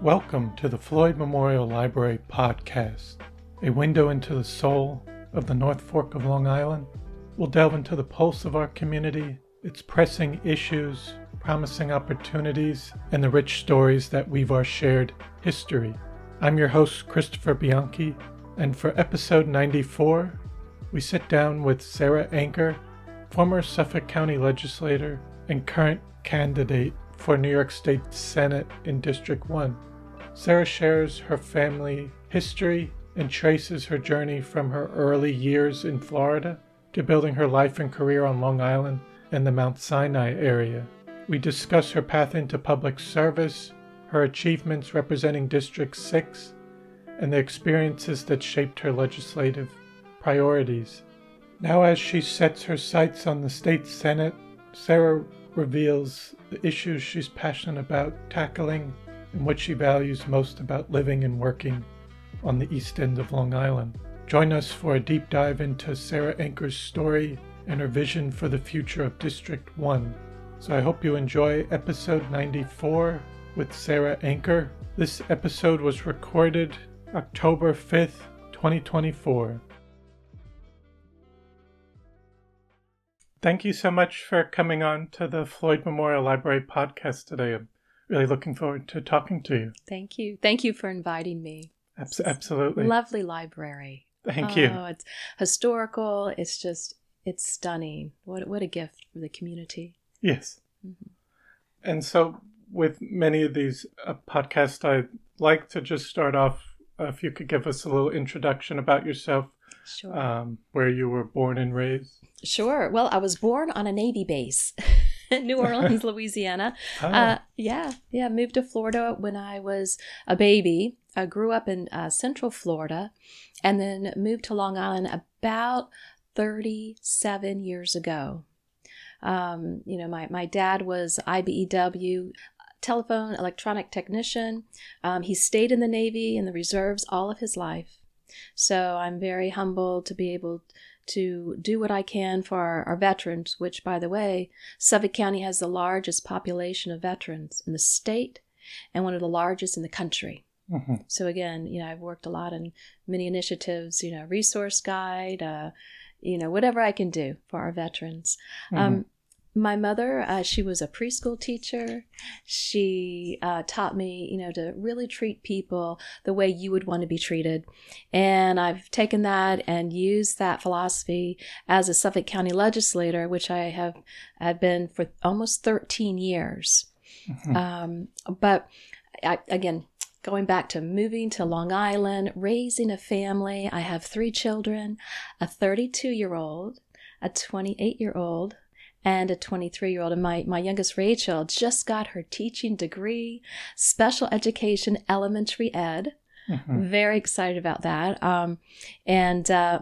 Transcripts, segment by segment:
Welcome to the Floyd Memorial Library podcast, a window into the soul of the North Fork of Long Island. We'll delve into the pulse of our community, its pressing issues, promising opportunities, and the rich stories that weave our shared history. I'm your host, Christopher Bianchi, and for episode 94, we sit down with Sarah Anker, former Suffolk County Legislator and current candidate for New York State Senate in District 1. Sarah shares her family history and traces her journey from her early years in Florida to building her life and career on Long Island and the Mount Sinai area. We discuss her path into public service, her achievements representing District 6, and the experiences that shaped her legislative priorities. Now, as she sets her sights on the state Senate, Sarah reveals the issues she's passionate about tackling and what she values most about living and working on the east end of Long Island. Join us for a deep dive into Sarah Anker's story and her vision for the future of District 1. So I hope you enjoy episode 94 with Sarah Anker. This episode was recorded October 5th, 2024. Thank you so much for coming on to the Floyd Memorial Library podcast today. I'm really looking forward to talking to you. Thank you. Thank you for inviting me. Absolutely. Lovely library. Thank you. It's historical. It's stunning. What a gift for the community. Yes. Mm-hmm. And so with many of these podcasts, I'd like to just start off, if you could give us a little introduction about yourself. Sure. Where you were born and raised. Sure. Well, I was born on a Navy base in New Orleans, Louisiana. Oh. Moved to Florida when I was a baby. I grew up in Central Florida and then moved to Long Island about 37 years ago. My dad was IBEW, telephone electronic technician. He stayed in the Navy and the reserves all of his life. So I'm very humbled to be able to do what I can for our veterans, which, by the way, Suffolk County has the largest population of veterans in the state and one of the largest in the country. Mm-hmm. So again, I've worked a lot in many initiatives, resource guide, whatever I can do for our veterans. Mm-hmm. My mother, she was a preschool teacher. She taught me, to really treat people the way you would want to be treated. And I've taken that and used that philosophy as a Suffolk County Legislator, which I had been for almost 13 years. Mm-hmm. Again, going back to moving to Long Island, raising a family, I have 3 children, a 32-year-old, a 28-year-old, and a 23-year-old. And my youngest, Rachel, just got her teaching degree, special education, elementary ed. Mm-hmm. Very excited about that.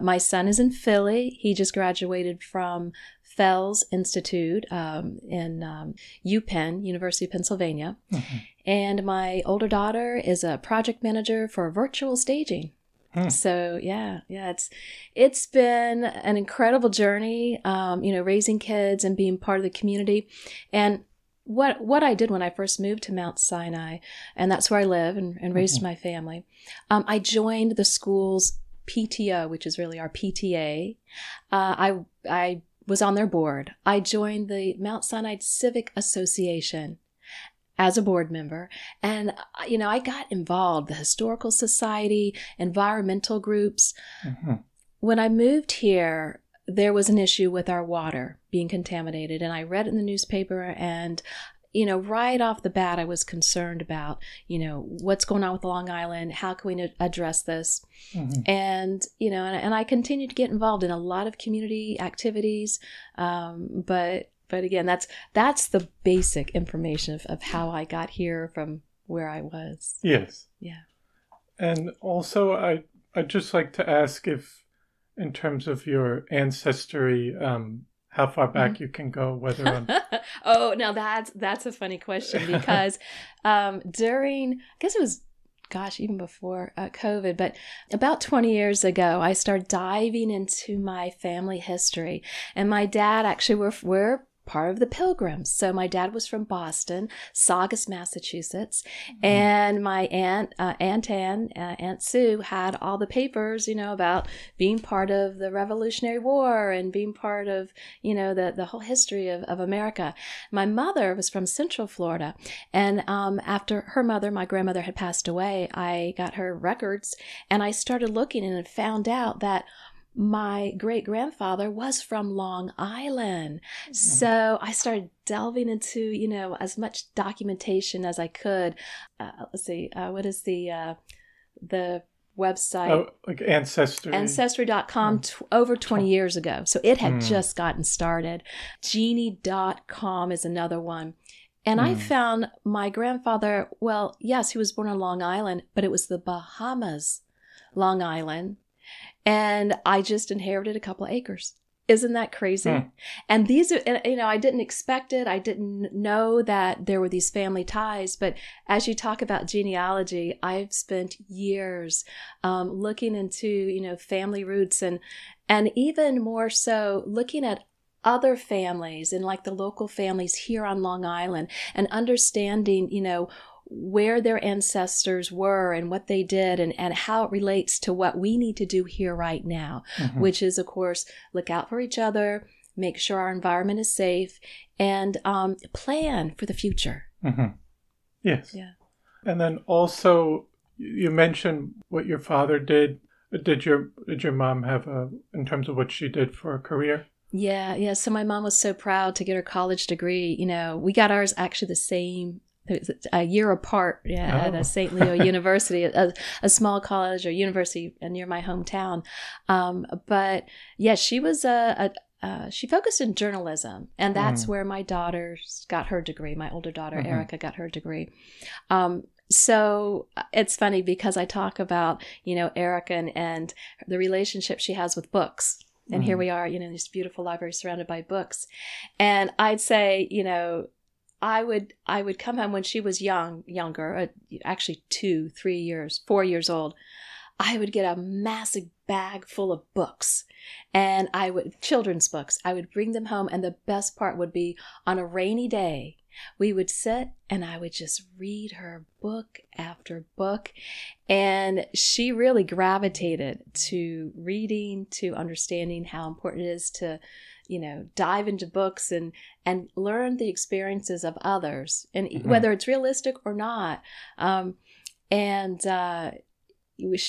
My son is in Philly. He just graduated from Fells Institute in UPenn, University of Pennsylvania. Mm-hmm. And my older daughter is a project manager for virtual staging. So it's been an incredible journey, raising kids and being part of the community. And what I did when I first moved to Mount Sinai, and that's where I live and raised my family, I joined the school's PTO, which is really our PTA. I was on their board. I joined the Mount Sinai Civic Association as a board member. And, I got involved, the Historical Society, environmental groups. Mm-hmm. When I moved here, there was an issue with our water being contaminated. And I read it in the newspaper and, right off the bat, I was concerned about, what's going on with Long Island? How can we address this? Mm-hmm. And, and I continued to get involved in a lot of community activities. But again, that's the basic information of how I got here from where I was. Yes. Yeah. And also, I'd just like to ask if, in terms of your ancestry, how far back you can go, whether on... Oh, now that's a funny question because during, I guess it was, even before COVID, but about 20 years ago, I started diving into my family history. And my dad, actually, we're part of the Pilgrims. So my dad was from Boston, Saugus, Massachusetts, and my Aunt Ann, Aunt Sue had all the papers, about being part of the Revolutionary War and being part of, the whole history of America. My mother was from Central Florida, and after her mother, my grandmother, had passed away, I got her records, and I started looking and found out that my great-grandfather was from Long Island. So I started delving into, as much documentation as I could. Let's see, what is the website? Oh, like Ancestry. Ancestry.com over 20 years ago. So it had just gotten started. Genie.com is another one. And I found my grandfather, well, yes, he was born on Long Island, but it was the Bahamas, Long Island. And I just inherited a couple of acres. Isn't that crazy? And these are, I didn't expect it. I didn't know that there were these family ties. But as you talk about genealogy, I've spent years looking into, family roots and even more so looking at other families and like the local families here on Long Island and understanding, where their ancestors were and what they did and how it relates to what we need to do here right now, which is, of course, look out for each other, make sure our environment is safe, and plan for the future. Yes. Yeah. And then also, you mentioned what your father did. Did your mom have in terms of what she did for a career? Yeah. So my mom was so proud to get her college degree. We got ours actually the same, a year apart, at a St. Leo University, a small college or university near my hometown. But yeah, she was she focused in journalism, and that's where my daughter got her degree. My older daughter, Erica, got her degree. So it's funny because I talk about, Erica and the relationship she has with books. And here we are, this beautiful library surrounded by books. And I'd say, I would come home when she was younger, actually 2, 3 years, 4 years old. I would get a massive bag full of books, and children's books. I would bring them home, and the best part would be on a rainy day, we would sit and I would just read her book after book. And she really gravitated to reading, to understanding how important it is to dive into books and learn the experiences of others, and whether it's realistic or not.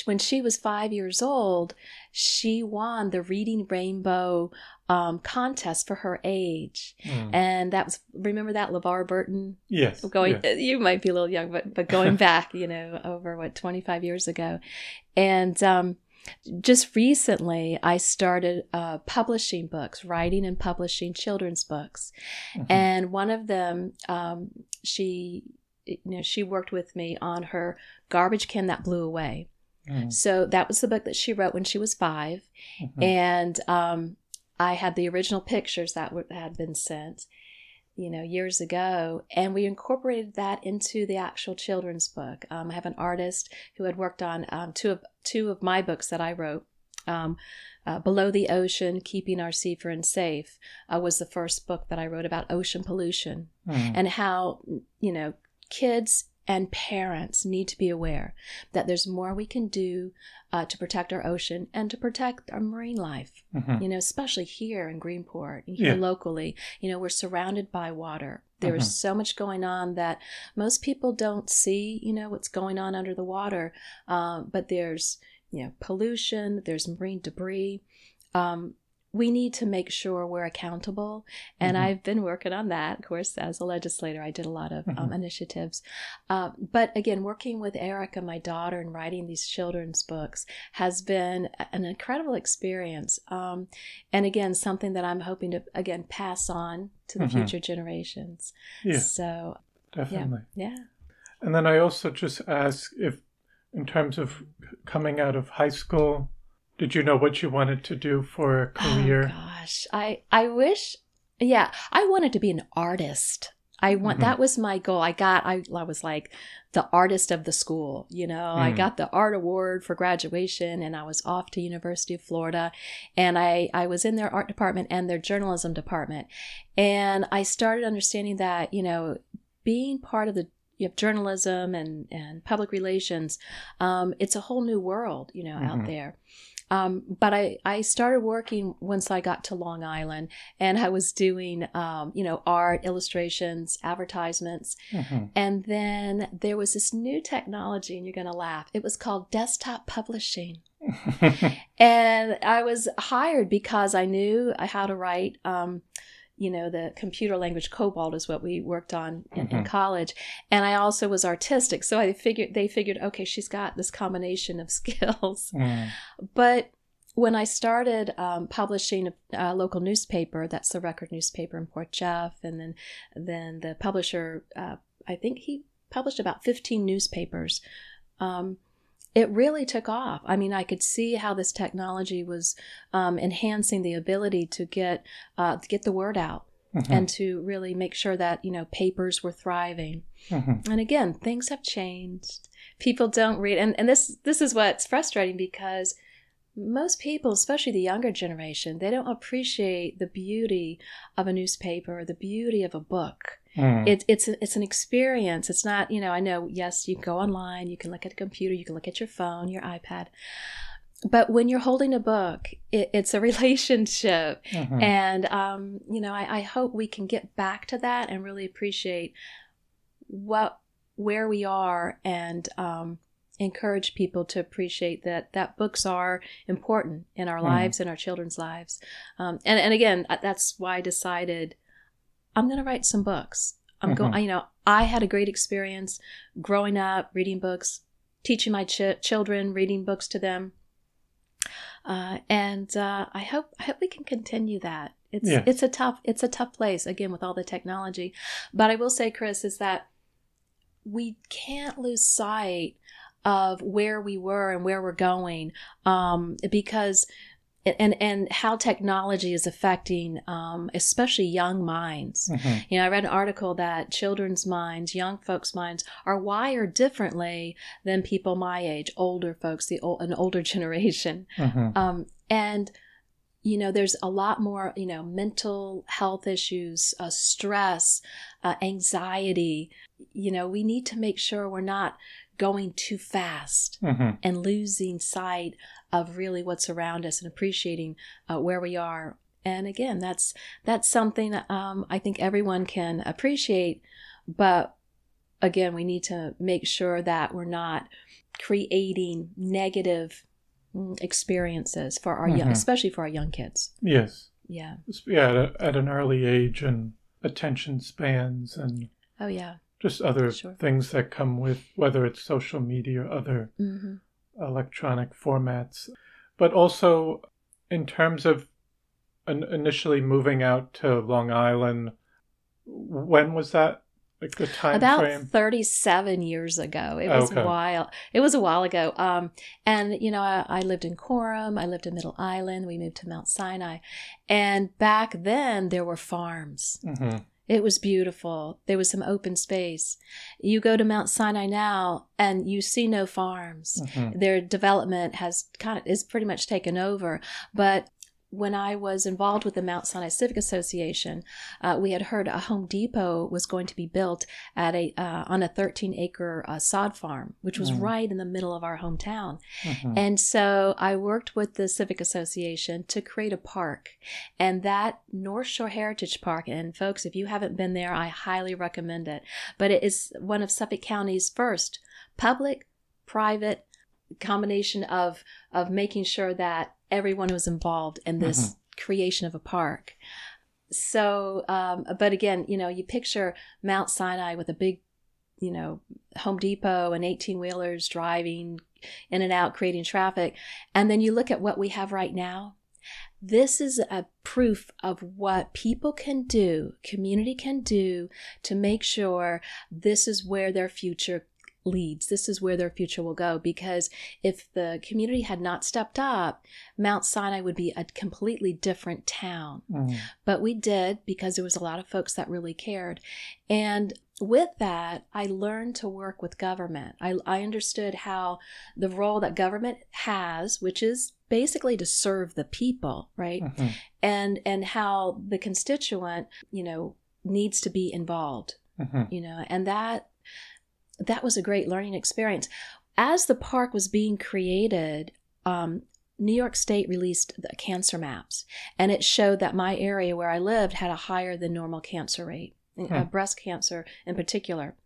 When she was 5 years old, she won the Reading Rainbow contest for her age. And that was, remember that, LeVar Burton? Yes. You might be a little young, but going back, over 25 years ago. And just recently, I started publishing books, writing and publishing children's books. And one of them, she worked with me on her Garbage Can That Blew Away. So that was the book that she wrote when she was 5. And I had the original pictures that had been sent, years ago. And we incorporated that into the actual children's book. I have an artist who had worked on two of my books that I wrote. Below the Ocean, Keeping Our Sea Friends Safe was the first book that I wrote about ocean pollution and how, kids and parents need to be aware that there's more we can do to protect our ocean and to protect our marine life, especially here in Greenport, here locally. We're surrounded by water. There is so much going on that most people don't see, what's going on under the water. But there's, pollution, there's marine debris. We need to make sure we're accountable. And I've been working on that. Of course, as a legislator, I did a lot of initiatives. But again, working with Erica, my daughter, and writing these children's books has been an incredible experience. And again, something that I'm hoping to, pass on to the future generations. Yeah, so definitely. Yeah. And then I also just ask if, in terms of coming out of high school, did you know what you wanted to do for a career? Oh, gosh. I wish, I wanted to be an artist. I want, that was my goal. I was like the artist of the school, I got the art award for graduation, and I was off to University of Florida, and I was in their art department and their journalism department. And I started understanding that, being part of the journalism and public relations, it's a whole new world, out there. But I started working once I got to Long Island, and I was doing, art, illustrations, advertisements. And then there was this new technology, and you're going to laugh. It was called desktop publishing. And I was hired because I knew how to write, the computer language COBOL is what we worked on in college. And I also was artistic. So they figured, okay, she's got this combination of skills. But when I started publishing a local newspaper, that's the Record newspaper in Port Jeff, and then the publisher, I think he published about 15 newspapers. It really took off. I mean, I could see how this technology was enhancing the ability to get the word out and to really make sure that, papers were thriving. And again, things have changed. People don't read. And this is what's frustrating, because most people, especially the younger generation, they don't appreciate the beauty of a newspaper, the beauty of a book. It's an experience. It's not, I know, yes, you can go online, you can look at a computer, you can look at your phone, your iPad. But when you're holding a book, it's a relationship. And, I hope we can get back to that and really appreciate where we are, and encourage people to appreciate that books are important in our lives and our children's lives. And again, that's why I decided I'm going to write some books. I'm going, I had a great experience growing up, reading books, teaching my children, reading books to them. And I hope we can continue that. It's a tough place, again, with all the technology. But I will say, Chris, is that we can't lose sight of where we were and where we're going, because and how technology is affecting, especially young minds. I read an article that children's minds, young folks' minds, are wired differently than people my age, older folks, an older generation. And there's a lot more, mental health issues, stress, anxiety. We need to make sure we're not going too fast and losing sight of really what's around us and appreciating where we are. And again, that's something that I think everyone can appreciate. But again, we need to make sure that we're not creating negative experiences for our young, especially for our young kids. Yes. Yeah. Yeah, at an early age, and attention spans, and just other things that come with, whether it's social media or other electronic formats. But also, in terms of initially moving out to Long Island, when was that? Like the time about frame? 37 years ago. It was a while. It was a while ago. And I lived in Coram. I lived in Middle Island. We moved to Mount Sinai, and back then there were farms. It was beautiful. There was some open space. You go to Mount Sinai now, and you see no farms. Their development is pretty much taken over. But when I was involved with the Mount Sinai Civic Association, we had heard a Home Depot was going to be built at on a 13-acre sod farm, which was right in the middle of our hometown. And so I worked with the Civic Association to create a park, and that North Shore Heritage Park. And folks, if you haven't been there, I highly recommend it. But it is one of Suffolk County's first public-private combination of making sure that everyone was involved in this creation of a park. So, but again, you picture Mount Sinai with a big, Home Depot and 18-wheelers driving in and out, creating traffic. And then you look at what we have right now. This is a proof of what people can do, community can do, to make sure this is where their future leads. This is where their future will go, because if the community had not stepped up, Mount Sinai would be a completely different town. But we did, because there was a lot of folks that really cared. And with that, I learned to work with government. I understood how the role that government has, which is basically to serve the people, right? And how the constituent, needs to be involved, and that was a great learning experience. As the park was being created, New York State released the cancer maps, and it showed that my area where I lived had a higher than normal cancer rate, breast cancer in particular.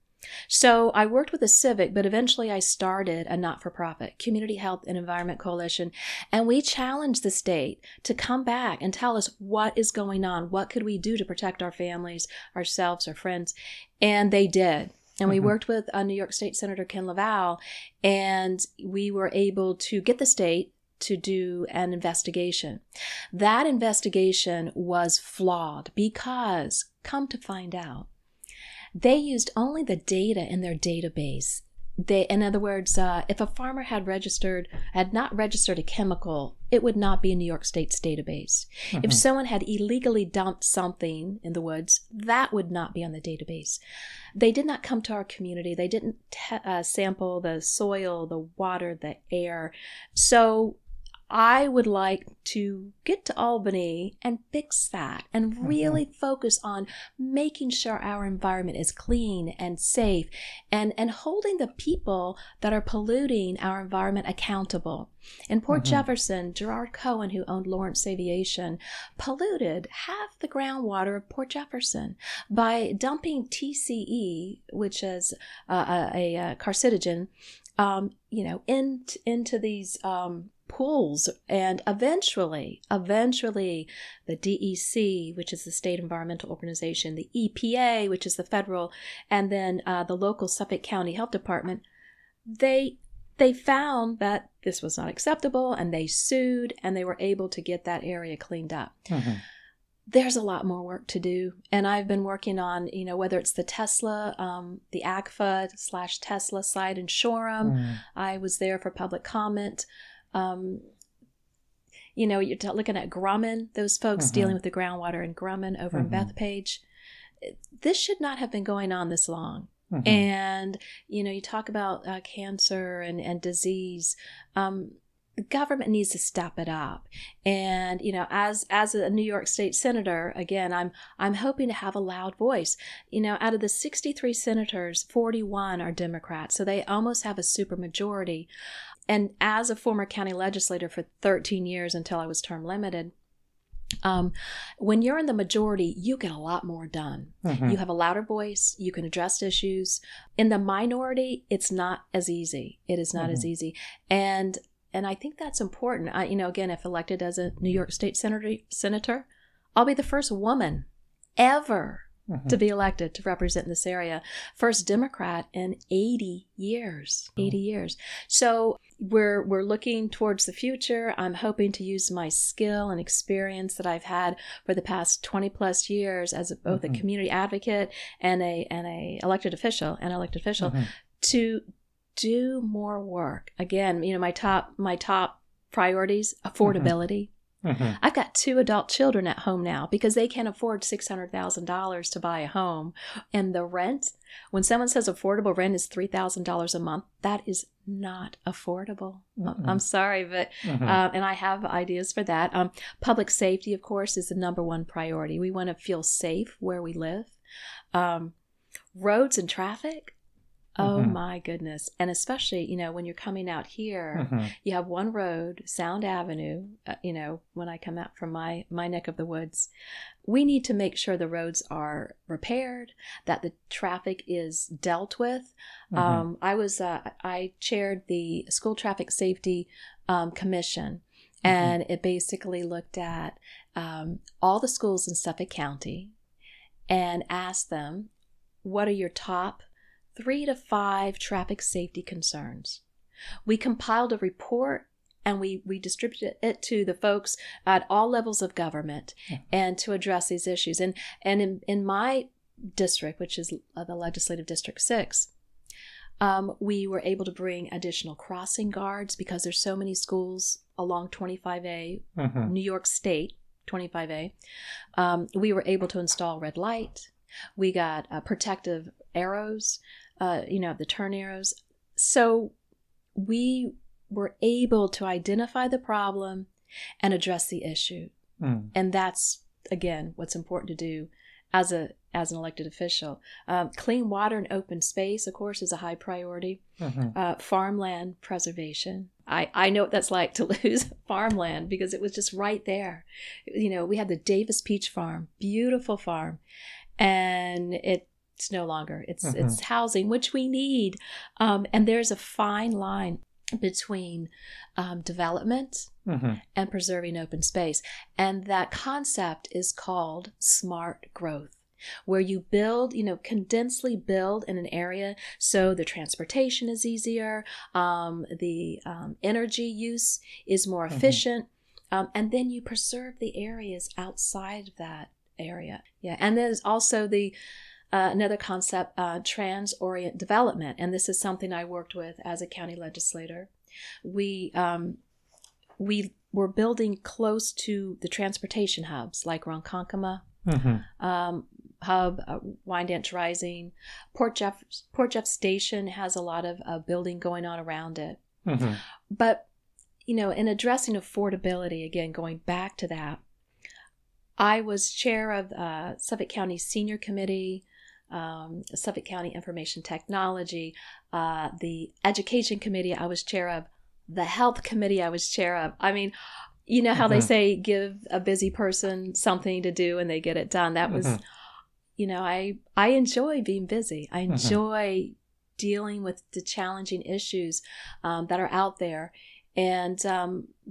So I worked with a civic, but eventually I started a not-for-profit, Community Health and Environment Coalition, and we challenged the state to come back and tell us what is going on, what could we do to protect our families, ourselves, our friends, and they did. And we worked with New York State Senator Ken LaValle, and we were able to get the state to do an investigation. That investigation was flawed because, come to find out, they used only the data in their database. In other words, if a farmer had not registered a chemical, it would not be in New York State's database. If someone had illegally dumped something in the woods, that would not be on the database. They did not come to our community. They didn't sample the soil, the water, the air. So I would like to get to Albany and fix that and really focus on making sure our environment is clean and safe and holding the people that are polluting our environment accountable. In Port Jefferson, Gerard Cohen, who owned Lawrence Aviation, polluted half the groundwater of Port Jefferson by dumping TCE, which is a carcinogen, into these pools. And eventually the DEC, which is the state environmental organization, the EPA, which is the federal, and then the local Suffolk County Health Department, they found that this was not acceptable, and they sued, and they were able to get that area cleaned up. There's a lot more work to do, and I've been working on, whether it's the Tesla, the AGFA/Tesla site in Shoreham. I was there for public comment. You're looking at Grumman, those folks dealing with the groundwater in Grumman over in Bethpage. This should not have been going on this long. And, you talk about cancer and disease. The government needs to step it up. And, as a New York State Senator, again, I'm hoping to have a loud voice. Out of the 63 senators, 41 are Democrats, so they almost have a supermajority. And as a former county legislator for 13 years until I was term limited, when you're in the majority, you get a lot more done. You have a louder voice. You can address issues. In the minority, it's not as easy. It is not as easy. And I think that's important. Again, if elected as a New York State senator, I'll be the first woman ever to be elected to represent this area. First Democrat in 80 years. 80 years. So we're looking towards the future. I'm hoping to use my skill and experience that I've had for the past 20 plus years as both a community advocate and a elected official to do more work. Again, my top priorities: affordability. I've got 2 adult children at home now because they can't afford $600,000 to buy a home. And the rent, when someone says affordable rent is $3,000 a month, that is not affordable. I'm sorry, but and I have ideas for that. Public safety, of course, is the number one priority. We want to feel safe where we live. Roads and traffic. Oh my goodness. And especially, when you're coming out here, you have one road, Sound Avenue, when I come out from my neck of the woods. We need to make sure the roads are repaired, that the traffic is dealt with. I chaired the School Traffic Safety Commission, and it basically looked at all the schools in Suffolk County and asked them, what are your top 3 to 5 traffic safety concerns? We compiled a report and we distributed it to the folks at all levels of government and to address these issues. And in my district, which is the Legislative District 6, We were able to bring additional crossing guards because there's so many schools along 25A, New York State, 25A. We were able to install red light. We got protective arrows, the turn arrows. So we were able to identify the problem and address the issue. And that's, again, what's important to do as an elected official. Clean water and open space, of course, is a high priority. Farmland preservation. I know what that's like to lose farmland because it was just right there. We had the Davis Peach Farm, beautiful farm, and it's no longer. It's housing, which we need. And there's a fine line between development and preserving open space. And that concept is called smart growth, where you build, condensely build in an area so the transportation is easier, the energy use is more efficient, and then you preserve the areas outside of that area. Yeah, and there's also another concept, trans-orient development, and this is something I worked with as a county legislator. We were building close to the transportation hubs like Ronkonkoma Hub, Wyandanch Rising. Port Jeff Station has a lot of building going on around it. But, in addressing affordability, again, going back to that, I was chair of Suffolk County Senior Committee, Suffolk County Information Technology, the Education Committee I was chair of, the Health Committee I was chair of. I mean, how they say give a busy person something to do and they get it done. That was, I enjoy being busy. I enjoy dealing with the challenging issues that are out there. And,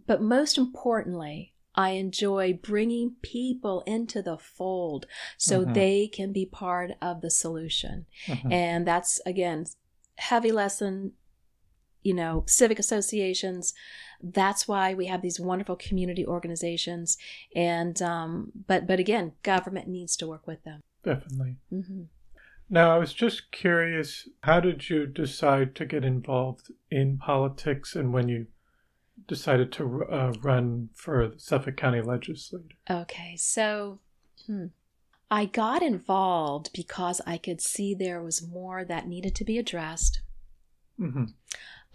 but most importantly, I enjoy bringing people into the fold so they can be part of the solution. And that's, again, heavy lesson, civic associations. That's why we have these wonderful community organizations. And, but again, government needs to work with them. Definitely. Now, I was just curious, how did you decide to get involved in politics and when you decided to run for the Suffolk County Legislator? Okay, so I got involved because I could see there was more that needed to be addressed.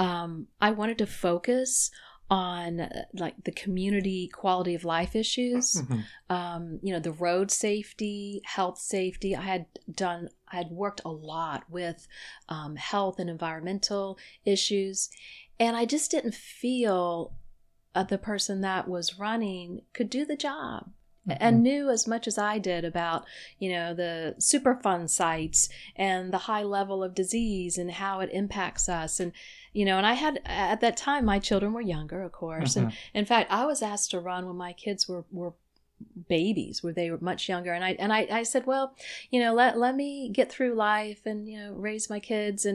I wanted to focus on the community quality of life issues, the road safety, health safety. I had worked a lot with health and environmental issues. And I just didn't feel the person that was running could do the job and knew as much as I did about, the Superfund sites and the high level of disease and how it impacts us. And, and I had, at that time, my children were younger, of course. And in fact, I was asked to run when my kids were babies, where they were much younger. And I said, well, let me get through life and, raise my kids.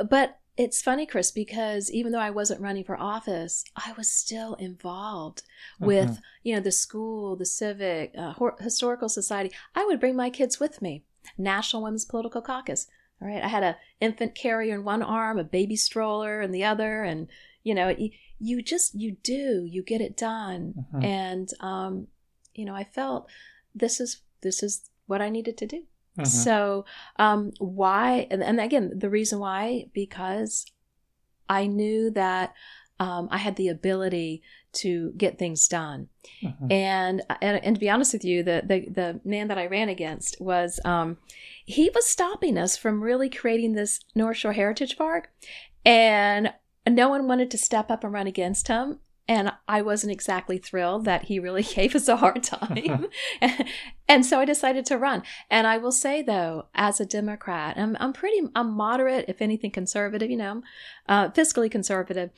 But it's funny, Chris, because even though I wasn't running for office, I was still involved with, the school, the civic, historical society. I would bring my kids with me. National Women's Political Caucus. All right. I had an infant carrier in one arm, a baby stroller in the other. And, you get it done. And, I felt this is what I needed to do. So why, and again, the reason why, because I knew that I had the ability to get things done. And to be honest with you, the man that I ran against was, he was stopping us from really creating this North Shore Heritage Park. And no one wanted to step up and run against him. And I wasn't exactly thrilled that he really gave us a hard time. And so I decided to run. And I will say, though, as a Democrat, I'm moderate, if anything conservative, fiscally conservative.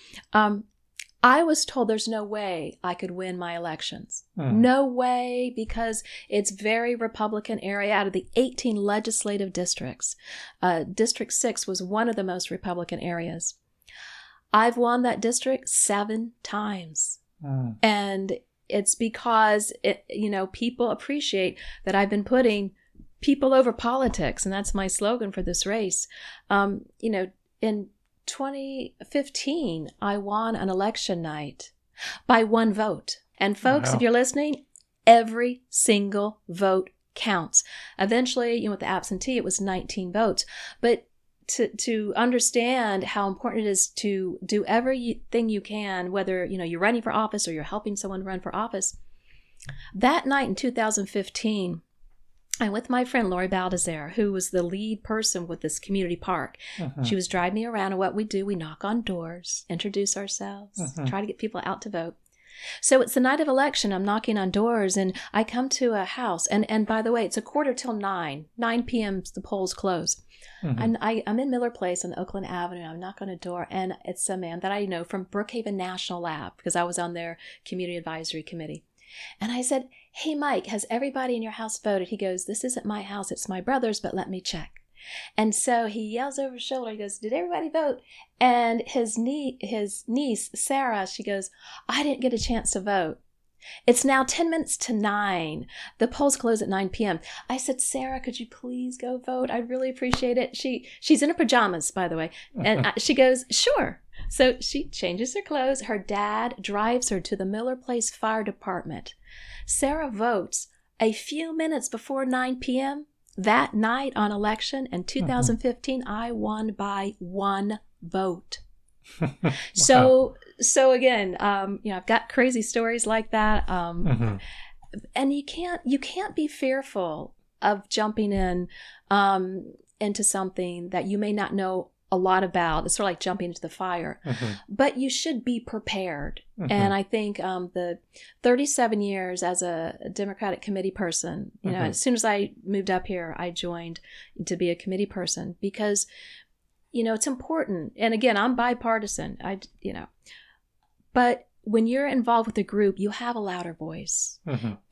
I was told there's no way I could win my elections. No way, because it's very Republican area. Out of the 18 legislative districts, District 6 was one of the most Republican areas. I've won that district 7 times. And it's because, people appreciate that I've been putting people over politics. And that's my slogan for this race. in 2015, I won an election night by one vote. And folks, Wow. if you're listening, every single vote counts. Eventually, with the absentee, it was 19 votes. But to understand how important it is to do everything you can, whether you're running for office or you're helping someone run for office. That night in 2015, I'm with my friend Lori Baldassare, who was the lead person with this community park. She was driving me around, and what we do, we knock on doors, introduce ourselves, try to get people out to vote. So it's the night of election. I'm knocking on doors, and I come to a house. And by the way, it's 9:15. 9 p.m. the polls close. And I'm in Miller Place on Oakland Avenue. I knock on a door, and it's a man that I know from Brookhaven National Lab, because I was on their community advisory committee. And I said, "Hey, Mike, has everybody in your house voted?" He goes, "This isn't my house, it's my brother's, but let me check." And so he yells over his shoulder, he goes, "Did everybody vote?" And his niece, Sarah, she goes, "I didn't get a chance to vote. It's now 10 minutes to 9. The polls close at 9 p.m. I said, "Sarah, could you please go vote? I'd really appreciate it." She's in her pajamas, by the way. And she goes, "Sure." So she changes her clothes. Her dad drives her to the Miller Place Fire Department. Sarah votes a few minutes before 9 p.m. That night on election in 2015, I won by one vote. Wow. So again, I've got crazy stories like that. And you can't be fearful of jumping into something that you may not know a lot about. It's sort of like jumping into the fire, but you should be prepared. And I think the 37 years as a Democratic committee person, as soon as I moved up here, I joined to be a committee person because, it's important. And again, I'm bipartisan, but when you're involved with a group, you have a louder voice,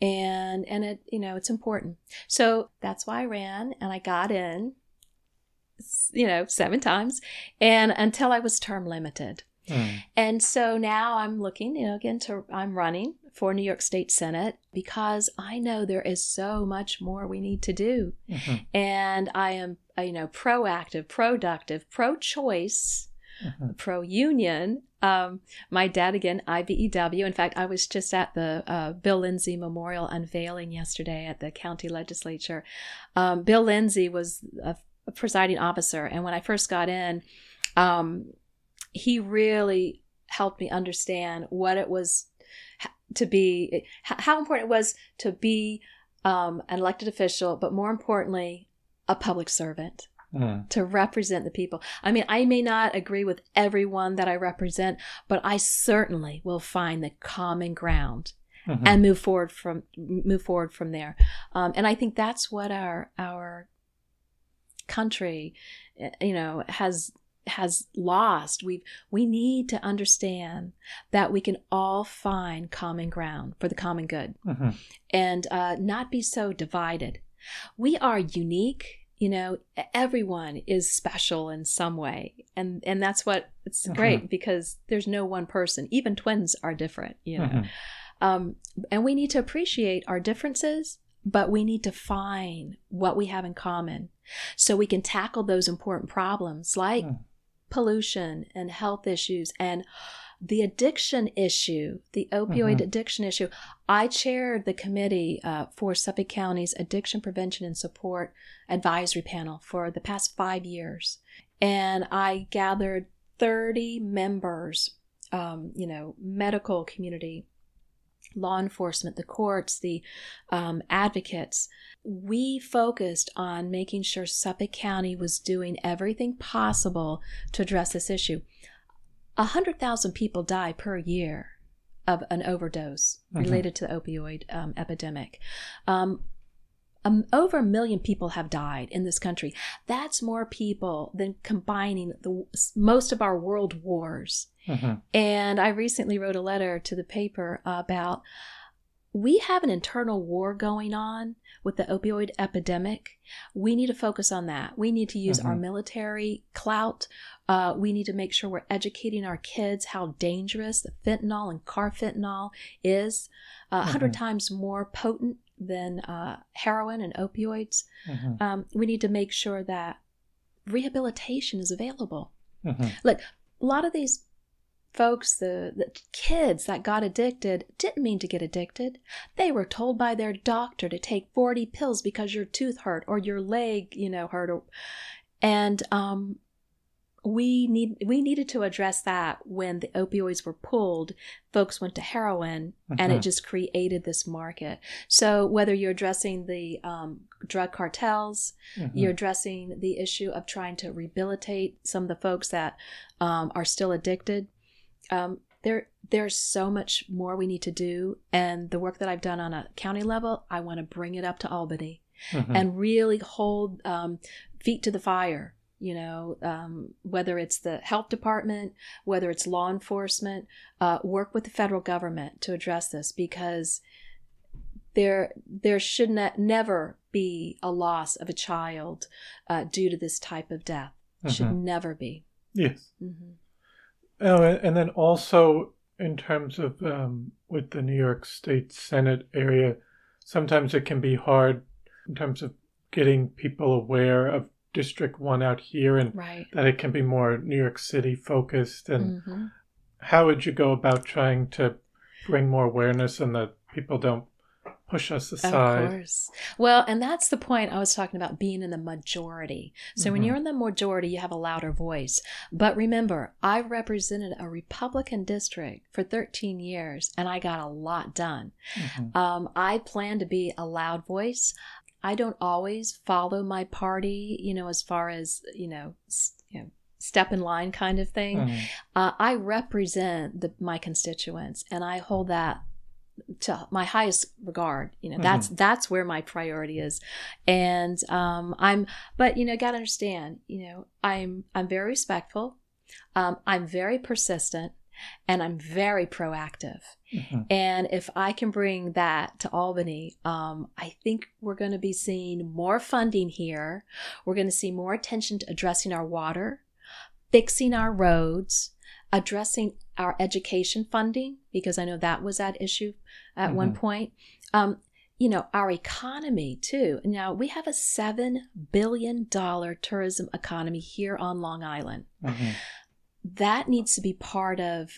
and it, it's important. So that's why I ran, and I got in, 7 times, and until I was term limited. And so now I'm looking, I'm running for New York State Senate because I know there is so much more we need to do. And I am, proactive, productive, pro-choice, pro-union. My dad, again, IBEW. In fact, I was just at the Bill Lindsay Memorial unveiling yesterday at the county legislature. Bill Lindsay was a presiding officer, and when I first got in, he really helped me understand what it was to be, how important it was to be an elected official, but more importantly, a public servant, to represent the people. I mean, I may not agree with everyone that I represent, but I certainly will find the common ground and move forward from there. And I think that's what our country, has lost. We need to understand that we can all find common ground for the common good, and not be so divided. We are unique. Everyone is special in some way, and that's what it's great, because there's no one person. Even twins are different. And we need to appreciate our differences, but we need to find what we have in common so we can tackle those important problems like pollution and health issues and the addiction issue, the opioid addiction issue. I chaired the committee for Suffolk County's Addiction Prevention and Support Advisory Panel for the past 5 years. And I gathered 30 members, medical community, law enforcement, the courts, the advocates. We focused on making sure Suffolk County was doing everything possible to address this issue. 100,000 people die per year of an overdose related to the opioid epidemic. Over 1 million people have died in this country. That's more people than combining most of our world wars. And I recently wrote a letter to the paper about, we have an internal war going on with the opioid epidemic. We need to focus on that. We need to use our military clout. We need to make sure we're educating our kids how dangerous the fentanyl and carfentanil is, 100 times more potent than heroin and opioids. We need to make sure that rehabilitation is available. Look, a lot of these folks, the kids that got addicted didn't mean to get addicted. They were told by their doctor to take 40 pills because your tooth hurt or your leg, hurt. And we needed to address that when the opioids were pulled. Folks went to heroin, and it just created this market. So whether you're addressing the drug cartels, you're addressing the issue of trying to rehabilitate some of the folks that are still addicted, there's so much more we need to do. And the work that I've done on a county level, I want to bring it up to Albany and really hold feet to the fire. Whether it's the health department, whether it's law enforcement, work with the federal government to address this, because there should never be a loss of a child due to this type of death. Should never be. Yes. Oh, and then also in terms of with the New York State Senate area, sometimes it can be hard in terms of getting people aware of District 1 out here, and that it can be more New York City focused. And how would you go about trying to bring more awareness and that people don't push us aside? Of course. Well, and that's the point I was talking about, being in the majority. So when you're in the majority, you have a louder voice. But remember, I represented a Republican district for 13 years, and I got a lot done. I plan to be a loud voice. I don't always follow my party, as far as, step in line kind of thing. I represent my constituents, and I hold that to my highest regard. That's where my priority is. And but got to understand, I'm very respectful. I'm very persistent. And I'm very proactive. And if I can bring that to Albany, I think we're going to be seeing more funding here. We're going to see more attention to addressing our water, fixing our roads, addressing our education funding, because I know that was at issue at one point. Our economy too. Now, we have a $7 billion tourism economy here on Long Island. That needs to be part of,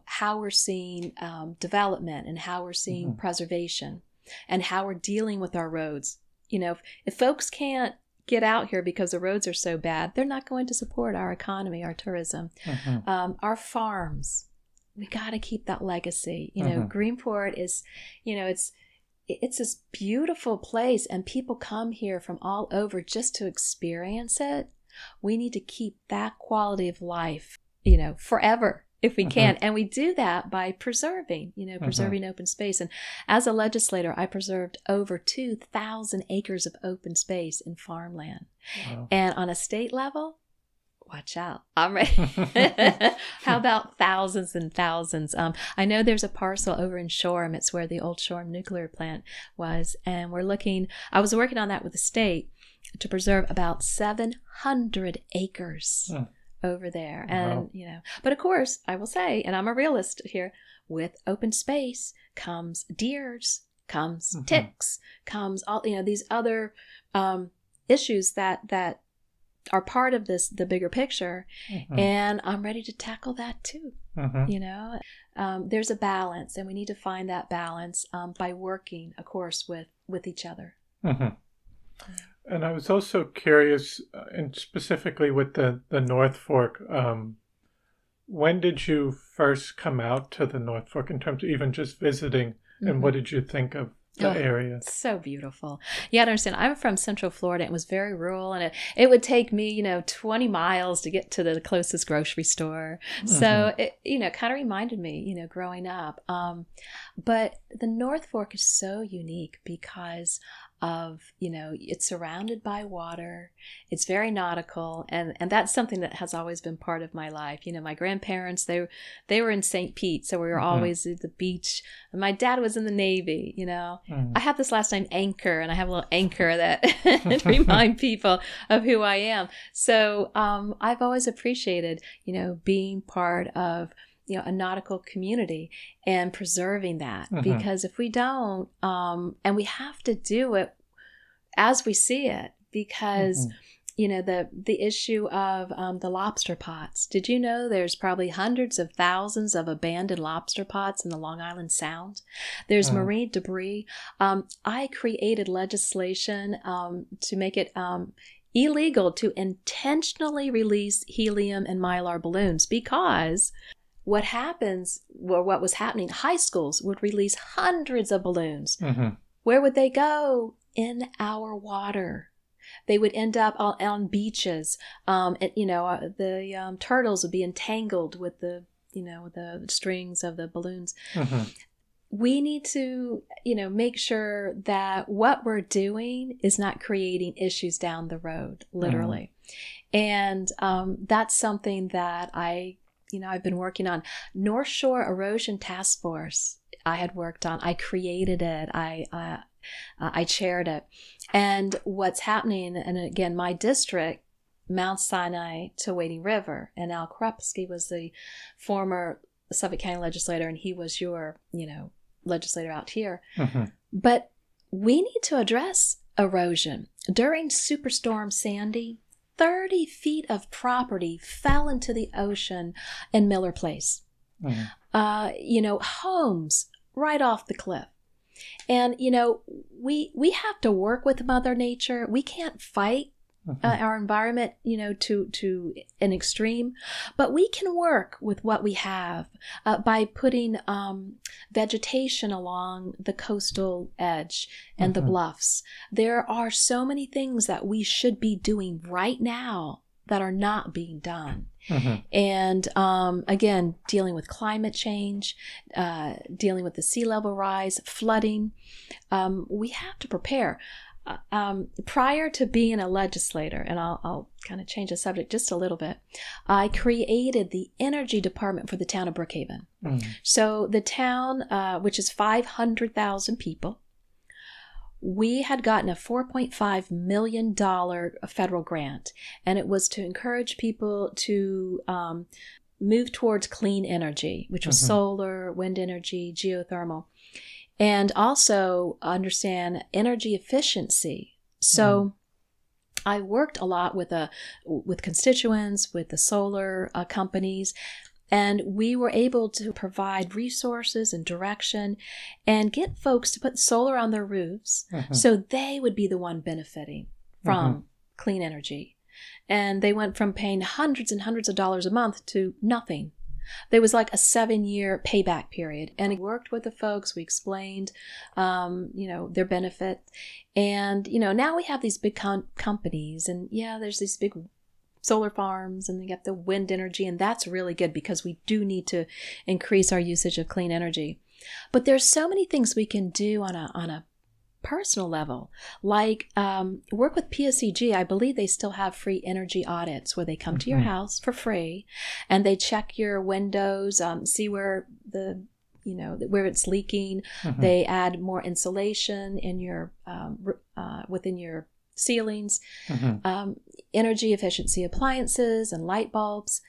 how we're seeing development and how we're seeing preservation and how we're dealing with our roads. If folks can't get out here because the roads are so bad, they're not going to support our Economy, our tourism, our farms. We got to keep that legacy. Greenport is, it's this beautiful place, and people come here from all over just to experience it. We need to keep that quality of life, forever if we can. And we do that by preserving open space. And as a legislator, I preserved over 2,000 acres of open space in farmland. Wow. And on a state level, watch out. I'm ready. How about thousands and thousands? I know there's a parcel over in Shoreham. It's where the old Shoreham nuclear plant was. And I was working on that with the state to preserve about 700 acres over there. And, but of course, I will say, and I'm a realist here, with open space comes deers, comes ticks, comes all, these other issues that are part of the bigger picture. And I'm ready to tackle that too. There's a balance, and we need to find that balance by working, of course, with each other. And I was also curious, and specifically with the North Fork, when did you first come out to the North Fork in terms of even just visiting, and what did you think of the area? So beautiful. You got to understand, I'm from Central Florida. It was very rural, and it would take me, 20 miles to get to the closest grocery store. So it, kind of reminded me, growing up. But the North Fork is so unique because of, it's surrounded by water. It's very nautical. And that's something that has always been part of my life. My grandparents, they were in St. Pete. So we were always at the beach. And my dad was in the Navy, I have this last name Anker, and I have a little anchor that remind people of who I am. So I've always appreciated, being part of a nautical community and preserving that, because if we don't, and we have to do it as we see it, because the issue of the lobster pots. Did you know there's probably hundreds of thousands of abandoned lobster pots in the Long Island Sound? There's marine debris. I created legislation to make it illegal to intentionally release helium and mylar balloons, because what was happening, high schools would release hundreds of balloons. Mm-hmm. Where would they go? In our water. They would end up on beaches. The turtles would be entangled with the strings of the balloons. Mm-hmm. We need to, make sure that what we're doing is not creating issues down the road, literally. Mm-hmm. And that's something that I've been working on. North Shore Erosion Task Force, I had worked on. I created it. I chaired it. And what's happening, and again, my district, Mount Sinai to Wading River, and Al Krupski was the former Suffolk County Legislator, and he was your, legislator out here. Mm-hmm. But we need to address erosion. During Superstorm Sandy, 30 feet of property fell into the ocean in Miller Place. Mm-hmm. Homes right off the cliff. And, we have to work with Mother Nature. We can't fight our environment, to an extreme, but we can work with what we have by putting vegetation along the coastal edge and the bluffs. There are so many things that we should be doing right now that are not being done. Mm-hmm. And again, dealing with climate change, dealing with the sea level rise, flooding, we have to prepare. Prior to being a legislator, and I'll kind of change the subject just a little bit, I created the energy department for the town of Brookhaven. Mm. So the town, which is 500,000 people, we had gotten a $4.5 million federal grant, and it was to encourage people to move towards clean energy, which was solar, wind energy, geothermal, and also understand energy efficiency. So I worked a lot with constituents, with the solar companies, and we were able to provide resources and direction and get folks to put solar on their roofs so they would be the one benefiting from clean energy. And they went from paying hundreds and hundreds of dollars a month to nothing. There was like a 7-year payback period, and we worked with the folks. We explained, their benefit, and now we have these big companies, and there's these big solar farms, and they get the wind energy, and that's really good because we do need to increase our usage of clean energy. But there's so many things we can do on a personal level, like work with PSEG. I believe they still have free energy audits where they come to your house for free, and they check your windows, see where where it's leaking. They add more insulation in your within your ceilings, energy efficiency appliances and light bulbs.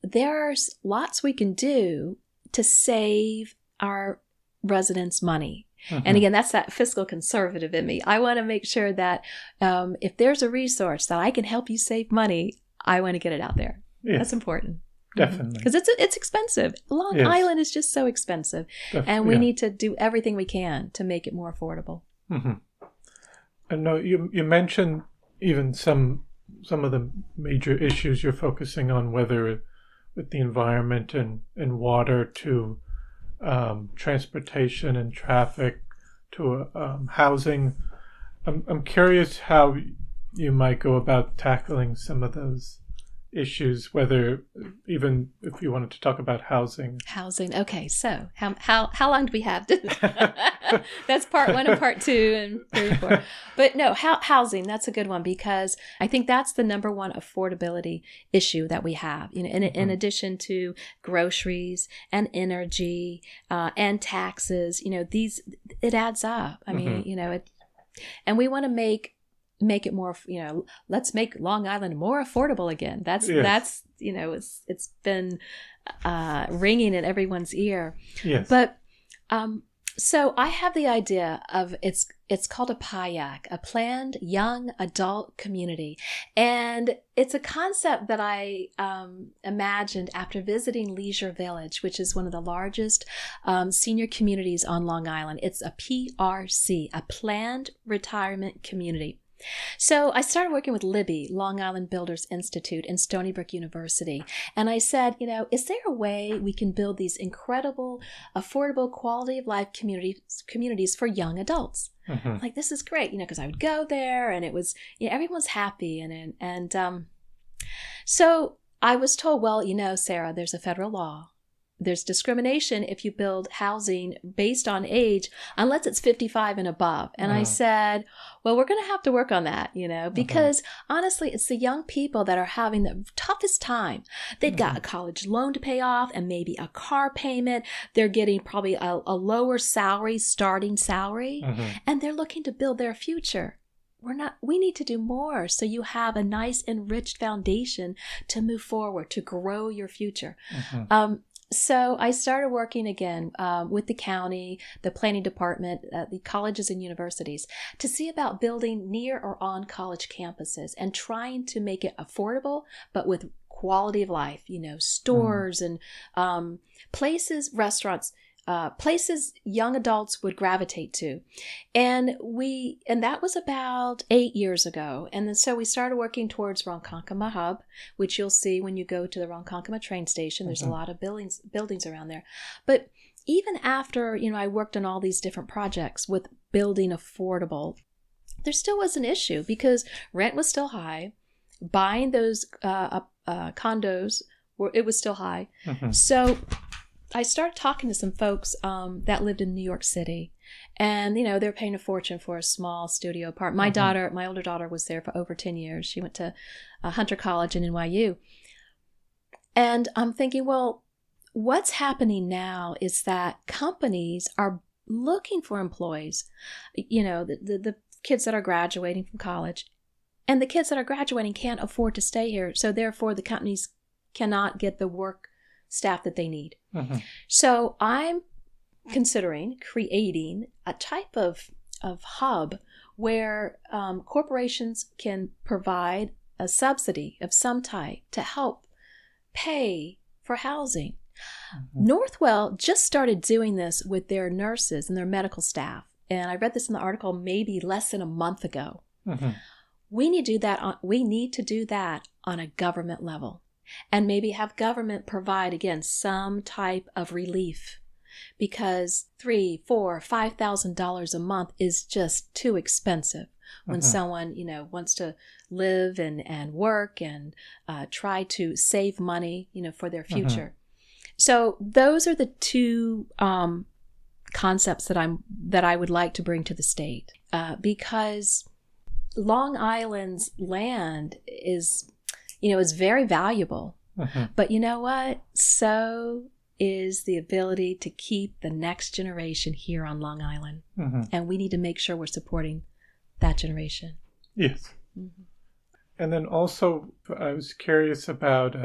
There's lots we can do to save our residents money. And again, that's that fiscal conservative in me. I want to make sure that if there's a resource that I can help you save money, I want to get it out there. Yeah, that's important. Definitely. Because it's expensive. Long Island is just so expensive. And we need to do everything we can to make it more affordable. I know you mentioned even some of the major issues you're focusing on, whether with the environment and water to transportation and traffic to housing. I'm curious how you might go about tackling some of those issues, whether even if you wanted to talk about housing. Housing. Okay, so how long do we have? That's part 1 and part 2 and 3 and 4. But no, housing, that's a good one, because I think that's the number one affordability issue that we have. In addition to groceries and energy and taxes, it adds up. I mean, and we want to make it more, let's make Long Island more affordable again. That's it's been ringing in everyone's ear. Yes. But So I have the idea of it's called a PIAC, a Planned Young Adult Community. And it's a concept that I imagined after visiting Leisure Village, which is one of the largest senior communities on Long Island. It's a PRC, a Planned Retirement Community. So I started working with Libby, Long Island Builders Institute, and Stony Brook University. And I said, is there a way we can build these incredible, affordable, quality of life communities for young adults? Mm-hmm. Like, this is great, because I would go there and it was, everyone's happy. And so I was told, well, Sarah, there's a federal law. There's discrimination if you build housing based on age, unless it's 55 and above. And I said, well, we're going to have to work on that, because honestly, it's the young people that are having the toughest time. They've got a college loan to pay off and maybe a car payment. They're getting probably a lower salary, starting salary, and they're looking to build their future. We need to do more so you have a nice enriched foundation to move forward, to grow your future. So I started working again with the county, the planning department, the colleges and universities to see about building near or on college campuses and trying to make it affordable, but with quality of life, stores and places, restaurants, places young adults would gravitate to. And that was about 8 years ago. And then so we started working towards Ronkonkoma Hub, which you'll see when you go to the Ronkonkoma train station. There's a lot of buildings around there. But even after, I worked on all these different projects with building affordable, there still was an issue because rent was still high. Buying those condos, it was still high. So I started talking to some folks that lived in New York City, and they're paying a fortune for a small studio apartment. My older daughter was there for over 10 years. She went to Hunter College in NYU. And I'm thinking, well, what's happening now is that companies are looking for employees, the kids that are graduating from college, and the kids that are graduating can't afford to stay here. So therefore the companies cannot get the work staff that they need. So I'm considering creating a type of hub where corporations can provide a subsidy of some type to help pay for housing. Northwell just started doing this with their nurses and their medical staff. And I read this in the article maybe less than a month ago. We need to do that on a government level. And maybe have government provide, again, some type of relief, because $3,000, $4,000, $5,000 a month is just too expensive when someone, wants to live and work and try to save money, for their future. So those are the two concepts that I would like to bring to the state, because Long Island's land is very valuable. But you know what? So is the ability to keep the next generation here on Long Island. And we need to make sure we're supporting that generation. Yes. And then also, I was curious about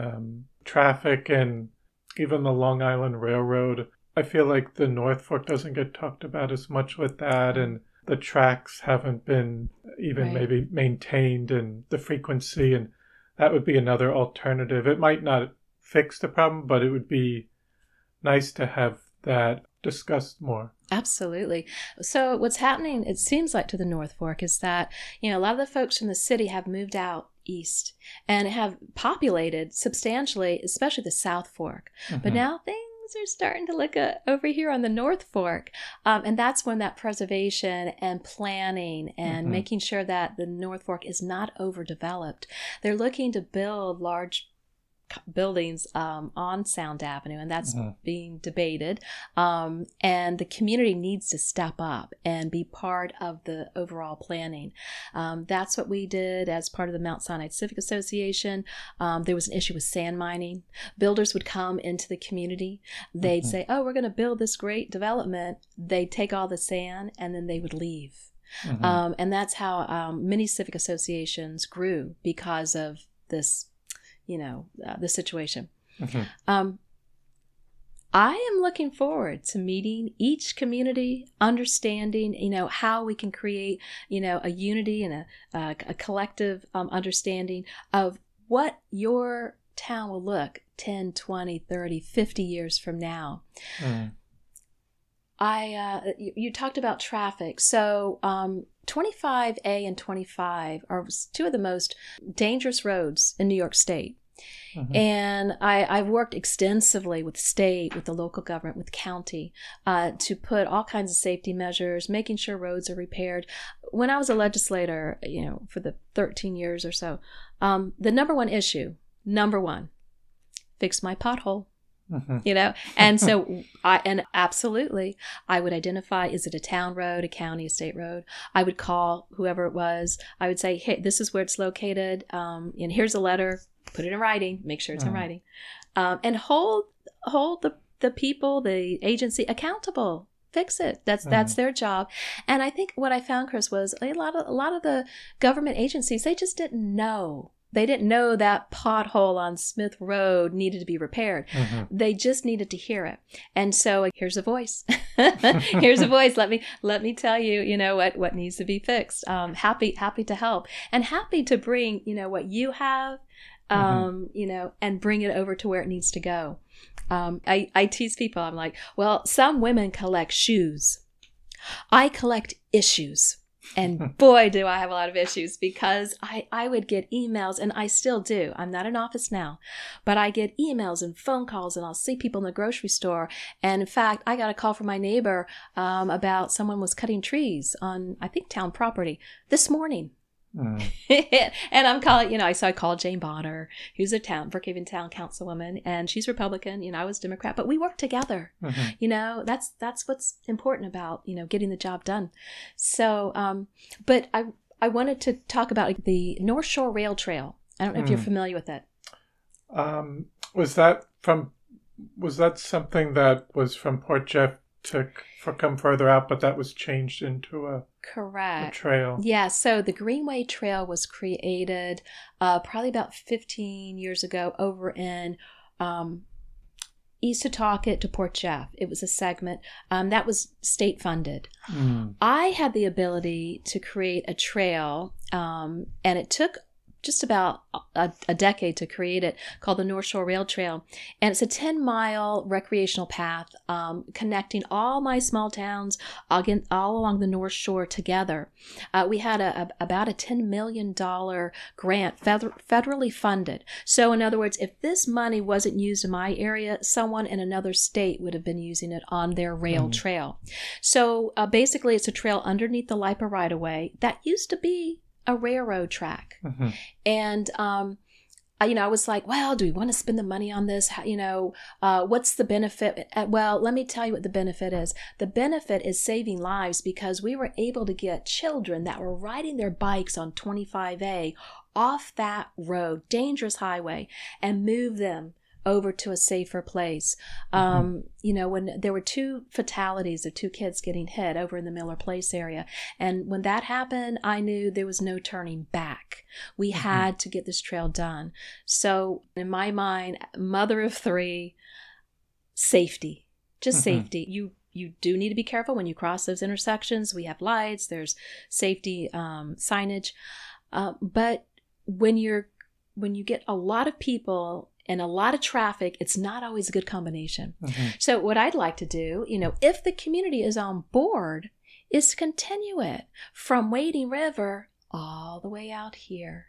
traffic and even the Long Island Railroad. I feel like the North Fork doesn't get talked about as much with that, and the tracks haven't been even maybe maintained, and the frequency, and that would be another alternative. It might not fix the problem, but it would be nice to have that discussed more. Absolutely. So what's happening, it seems like, to the North Fork is that, a lot of the folks from the city have moved out east and have populated substantially, especially the South Fork. But now things are starting to look over here on the North Fork. And that's when that preservation and planning and making sure that the North Fork is not overdeveloped. They're looking to build large buildings on Sound Avenue, and that's being debated. And the community needs to step up and be part of the overall planning. That's what we did as part of the Mount Sinai Civic Association. There was an issue with sand mining. Builders would come into the community. They'd say, oh, we're going to build this great development. They'd take all the sand and then they would leave. And that's how many civic associations grew because of this the situation. I am looking forward to meeting each community, understanding, how we can create, a unity and a collective understanding of what your town will look 10, 20, 30, 50 years from now. Mm. You talked about traffic. So 25A and 25 are two of the most dangerous roads in New York State. Mm-hmm. And I've worked extensively with state, with the local government, with county, to put all kinds of safety measures, making sure roads are repaired. When I was a legislator, for the 13 years or so, the number one issue, fix my pothole. Mm-hmm. And so absolutely, I would identify, is it a town road, a county, a state road? I would call whoever it was. I would say, hey, this is where it's located. And here's a letter, put it in writing, make sure it's in writing, and hold the people, the agency accountable. Fix it. That's their job. And I think what I found, Chris, was a lot of the government agencies, they just didn't know. They didn't know that pothole on Smith Road needed to be repaired. Mm-hmm. They just needed to hear it. And so here's a voice. Here's a voice. Let me tell you, what needs to be fixed. Happy to help, and happy to bring, what you have, and bring it over to where it needs to go. I tease people. I'm like, well, some women collect shoes. I collect issues. And boy, do I have a lot of issues, because I would get emails, and I still do. I'm not in office now, but I get emails and phone calls, and I'll see people in the grocery store. And in fact, I got a call from my neighbor about someone was cutting trees on, I think, town property this morning. And I'm calling, so I called Jane Bonner, who's a Brookhaven Town Councilwoman, and she's Republican, I was Democrat, but we work together. Mm-hmm. That's what's important about, getting the job done. So, but I wanted to talk about the North Shore Rail Trail. I don't know if you're familiar with it. Was that something that was from Port Jeff to come further out, but that was changed into a trail? Yeah, so the Greenway Trail was created probably about 15 years ago over in East Setauket to Port Jeff. It was a segment that was state funded. I had the ability to create a trail, and it took just about a decade to create it, called the North Shore Rail Trail. And it's a 10-mile recreational path connecting all my small towns all along the North Shore together. We had about a $10 million grant, federally funded. So in other words, if this money wasn't used in my area, someone in another state would have been using it on their rail trail. So basically, it's a trail underneath the LIPA right-of-way that used to be a railroad track. Mm-hmm. And, I was like, well, do we want to spend the money on this? What's the benefit? Well, let me tell you what the benefit is. The benefit is saving lives, because we were able to get children that were riding their bikes on 25A off that road, dangerous highway, and move them over to a safer place. When there were 2 fatalities of 2 kids getting hit over in the Miller Place area. And when that happened, I knew there was no turning back. We had to get this trail done. So in my mind, mother of 3, safety, just safety. You do need to be careful when you cross those intersections. We have lights, there's safety signage. But when you get a lot of people and a lot of traffic, it's not always a good combination. Mm-hmm. So what I'd like to do, if the community is on board, is to continue it from Wading River all the way out here.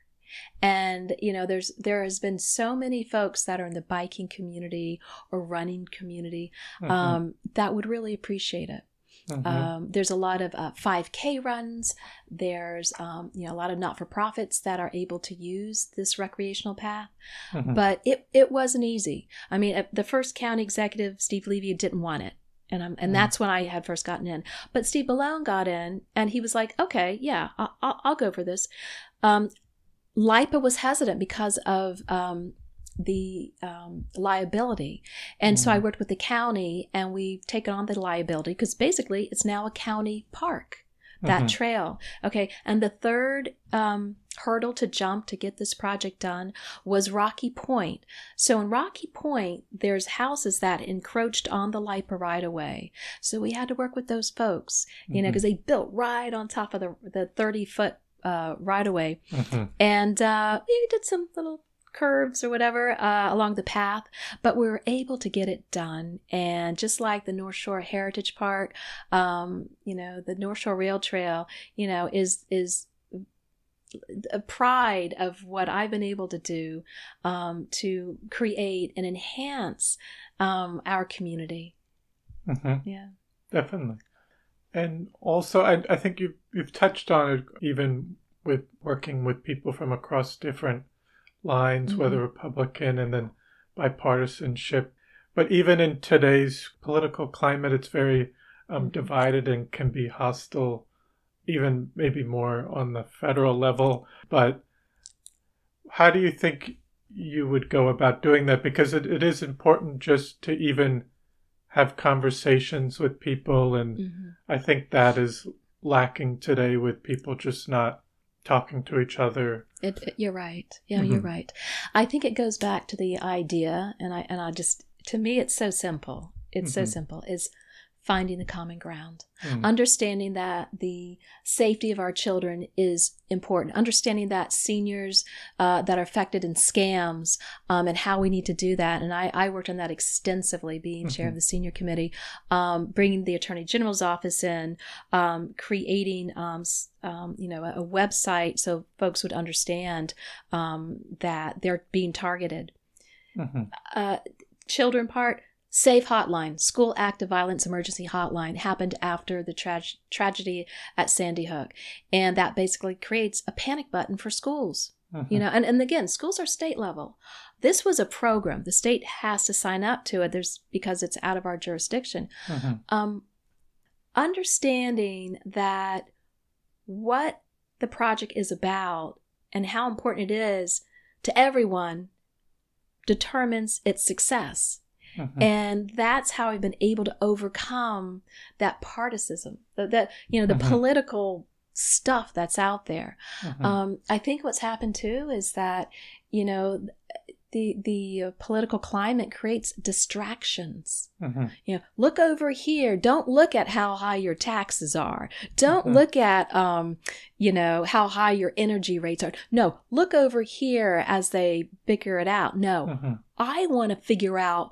And, there has been so many folks that are in the biking community or running community that would really appreciate it. Mm-hmm. There's a lot of 5K runs. There's a lot of not-for-profits that are able to use this recreational path. Mm-hmm. But it wasn't easy. I mean, the first county executive, Steve Levy, didn't want it. And that's when I had first gotten in. But Steve Ballone got in, and he was like, okay, yeah, I'll go for this. LIPA was hesitant because of the liability. And so I worked with the county, and we've taken on the liability, because basically it's now a county park. that trail. Okay. And the third hurdle to jump to get this project done was Rocky Point. So in Rocky Point, there's houses that encroached on the LIPA right away. So we had to work with those folks, you know, because they built right on top of the 30-foot right away. And we did some little curves or whatever along the path, but we were able to get it done. And just like the North Shore Heritage Park, you know, the North Shore Rail Trail, you know, is a pride of what I've been able to do to create and enhance our community. Yeah, definitely. And also, I think you've touched on it, even with working with people from across different lines, whether Republican and then bipartisanship. But even in today's political climate, it's very divided and can be hostile, even maybe more on the federal level. But how do you think you would go about doing that? Because it is important just to even have conversations with people. And I think that is lacking today with people just not talking to each other. You're right. Yeah, you're right. I think it goes back to the idea, and I just, to me, it's so simple. It's so simple, is finding the common ground. Understanding that the safety of our children is important. Understanding that seniors that are affected in scams and how we need to do that. And I worked on that extensively, being chair of the senior committee, bringing the Attorney General's office in, creating you know, a website so folks would understand that they're being targeted. Children part, SAFE hotline, School Active Violence Emergency Hotline, happened after the tragedy at Sandy Hook. And that basically creates a panic button for schools. You know, and again, schools are state level. This was a program. The state has to sign up to it because it's out of our jurisdiction. Understanding that what the project is about and how important it is to everyone determines its success. And that's how I've been able to overcome that partisanship, that you know, the political stuff that's out there. I think what's happened too is that, you know, the political climate creates distractions. You know, look over here. Don't look at how high your taxes are. Don't look at, you know, how high your energy rates are. No, look over here as they bicker it out. No, I want to figure out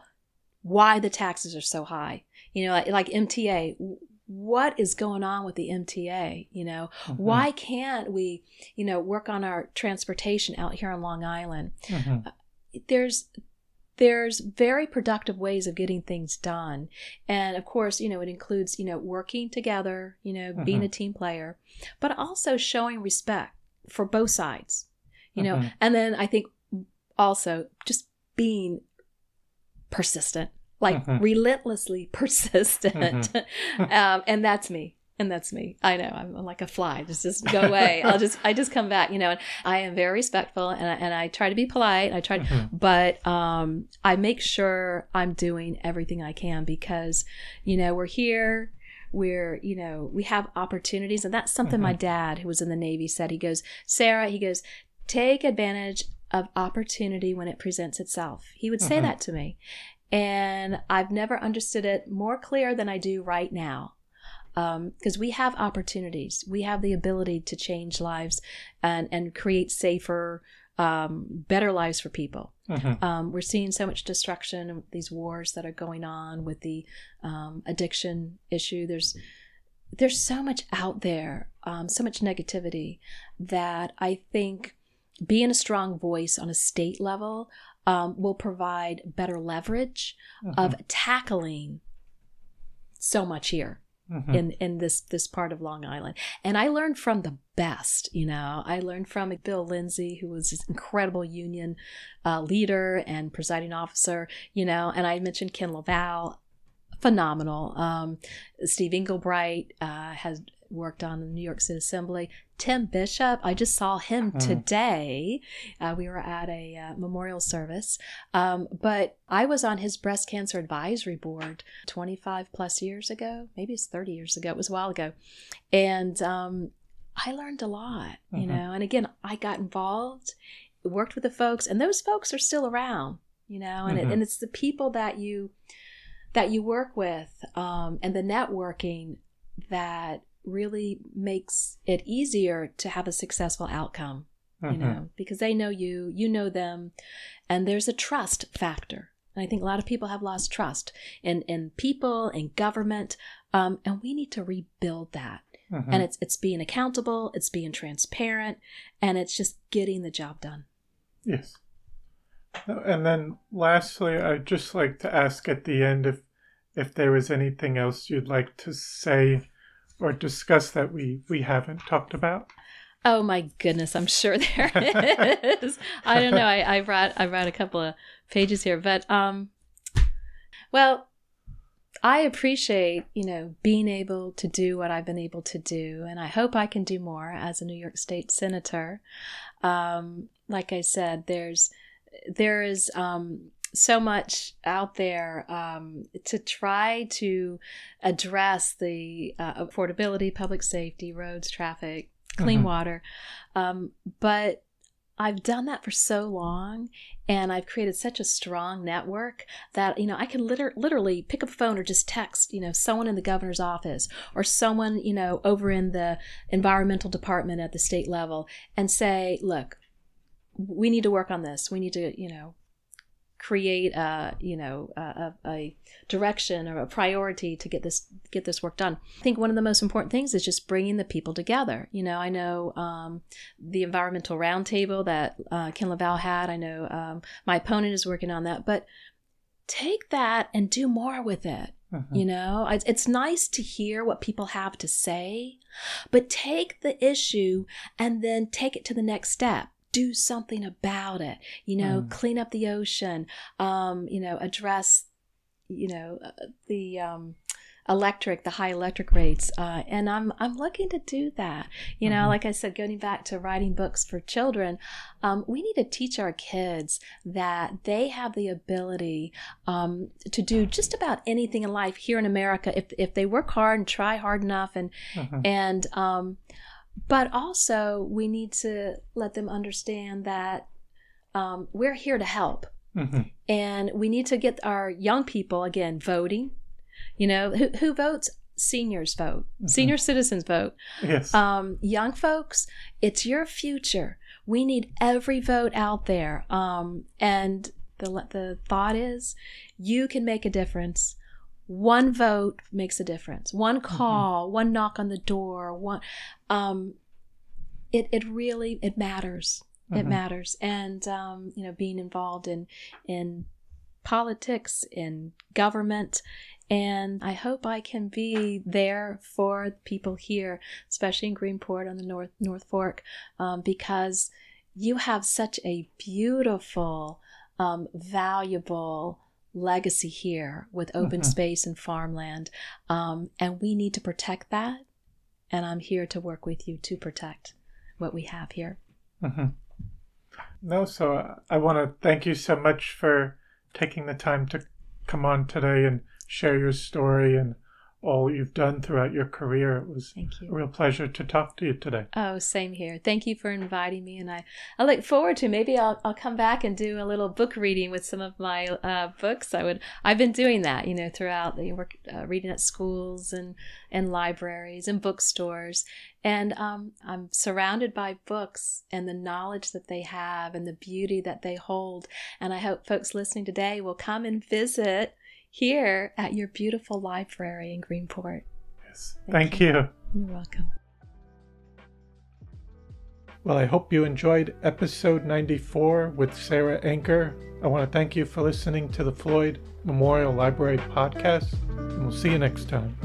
why the taxes are so high. You know, like MTA. What is going on with the MTA? You know, why can't we, you know, work on our transportation out here on Long Island? There's very productive ways of getting things done. And of course, you know, it includes, you know, working together, you know, being a team player, but also showing respect for both sides, you know, and then I think also just being persistent, like relentlessly persistent. And that's me. I know I'm like a fly. Just go away. I just come back, you know, and I am very respectful and I try to be polite. But I make sure I'm doing everything I can because, you know, we're here. You know, we have opportunities. And that's something my dad, who was in the Navy, said. He goes, Sarah, take advantage of opportunity when it presents itself. He would say that to me. And I've never understood it more clear than I do right now. Because we have opportunities. We have the ability to change lives and create safer, better lives for people. We're seeing so much destruction, these wars that are going on with the addiction issue. There's so much out there, so much negativity that I think being a strong voice on a state level will provide better leverage of tackling so much here in this part of Long Island. And I learned from the best, you know. I learned from Bill Lindsay, who was this incredible union leader and presiding officer, you know, and I mentioned Ken LaValle, phenomenal. Steve Englebright worked on in the New York City Assembly. Tim Bishop, I just saw him today. We were at a memorial service. But I was on his breast cancer advisory board 25 plus years ago. Maybe it's 30 years ago. It was a while ago. And I learned a lot, you know. And again, I got involved, worked with the folks, and those folks are still around, you know. And, and it's the people that you work with and the networking that really makes it easier to have a successful outcome, you know, because they know you, you know them, and there's a trust factor. And I think a lot of people have lost trust in people, in government, and we need to rebuild that. And it's being accountable, it's being transparent, and it's just getting the job done. Yes. And then lastly, I'd just like to ask at the end if there was anything else you'd like to say or discuss that we haven't talked about. Oh my goodness, I'm sure there is. I don't know. I read a couple of pages here, but well, I appreciate, you know, being able to do what I've been able to do, and I hope I can do more as a New York State Senator. Like I said, there is so much out there to try to address the affordability, public safety, roads, traffic, clean water. But I've done that for so long, and I've created such a strong network that, you know, I can literally pick up a phone or just text, you know, someone in the governor's office or someone, you know, over in the environmental department at the state level and say, look, we need to work on this. We need to, you know, create a direction or a priority to get this work done. I think one of the most important things is just bringing the people together. You know, I know the environmental roundtable that Ken LaValle had. I know my opponent is working on that, but take that and do more with it. You know, it's nice to hear what people have to say, but take the issue and then take it to the next step. Do something about it, you know, clean up the ocean, you know, address, you know, the high electric rates. And I'm looking to do that. You know, like I said, going back to writing books for children, we need to teach our kids that they have the ability to do just about anything in life here in America if they work hard and try hard enough and but also, we need to let them understand that we're here to help. And we need to get our young people, again, voting. You know, who votes? Seniors vote. Senior citizens vote. Yes. Young folks, it's your future. We need every vote out there. And the thought is, you can make a difference. One vote makes a difference. One call, one knock on the door, one. It really matters. It matters, and you know, being involved in politics, in government, and I hope I can be there for people here, especially in Greenport on the North Fork, because you have such a beautiful, valuable legacy here with open space and farmland, and we need to protect that, and I'm here to work with you to protect what we have here. No, so I want to thank you so much for taking the time to come on today and share your story and all you've done throughout your career. It was a real pleasure to talk to you today. Oh, same here. Thank you for inviting me, and I look forward to maybe I'll come back and do a little book reading with some of my books. I've been doing that, you know, throughout the work, reading at schools and libraries and bookstores, and I'm surrounded by books and the knowledge that they have and the beauty that they hold, and I hope folks listening today will come and visit here at your beautiful library in Greenport. Yes. Thank you. You're welcome. Well, I hope you enjoyed episode 94 with Sarah Anker. I want to thank you for listening to the Floyd Memorial Library podcast, and we'll see you next time.